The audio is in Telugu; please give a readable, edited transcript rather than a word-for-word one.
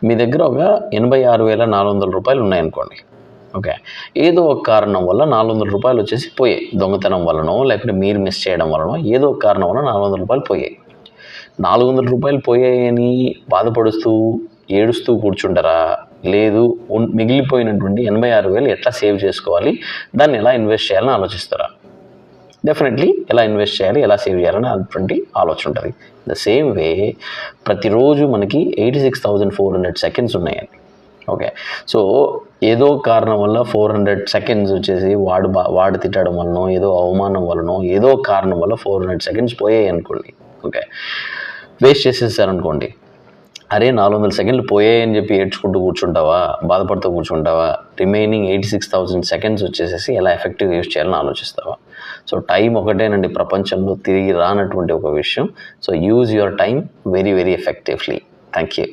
మీ దగ్గర ఒక 86,400 రూపాయలు ఉన్నాయనుకోండి. ఓకే. ఏదో ఒక కారణం వల్ల 400 రూపాయలు వచ్చేసి పోయాయి. దొంగతనం వల్లనో, లేకపోతే మీరు మిస్ చేయడం వల్లనో, ఏదో ఒక కారణం వల్ల 400 రూపాయలు పోయాయి. 400 రూపాయలు పోయాయని బాధపడుస్తూ, ఏడుస్తూ కూర్చుంటారా? లేదు, మిగిలిపోయినటువంటి 86,000 ఎట్లా సేవ్ చేసుకోవాలి, దాన్ని ఎలా ఇన్వెస్ట్ చేయాలని ఆలోచిస్తారా? డెఫినెట్లీ ఎలా ఇన్వెస్ట్ చేయాలి, ఎలా సేవ్ చేయాలని అటువంటి ఆలోచన ఉంటుంది. ద సేమ్ వే ప్రతిరోజు మనకి 86,400 సెకండ్స్ ఉన్నాయండి. ఓకే. సో ఏదో కారణం వల్ల 400 సెకండ్స్ వచ్చేసి వాడు తిట్టడం వలనో, ఏదో అవమానం వలనో, ఏదో కారణం వల్ల 400 సెకండ్స్ పోయాయి అనుకోండి. ఓకే. వేస్ట్ చేసేసారనుకోండి. అరే 400 సెకండ్లు పోయాయని చెప్పి ఏడ్చుకుంటూ కూర్చుంటావా, బాధపడుతూ కూర్చుంటావా? రిమైనింగ్ 86,000 సెకండ్స్ వచ్చేసేసి ఎలా ఎఫెక్టివ్గా యూజ్ చేయాలని ఆలోచిస్తావా? సో టైం ఒకటేనండి ప్రపంచంలో తిరిగి రానటువంటి ఒక విషయం. So use your time very very effectively. Thank you.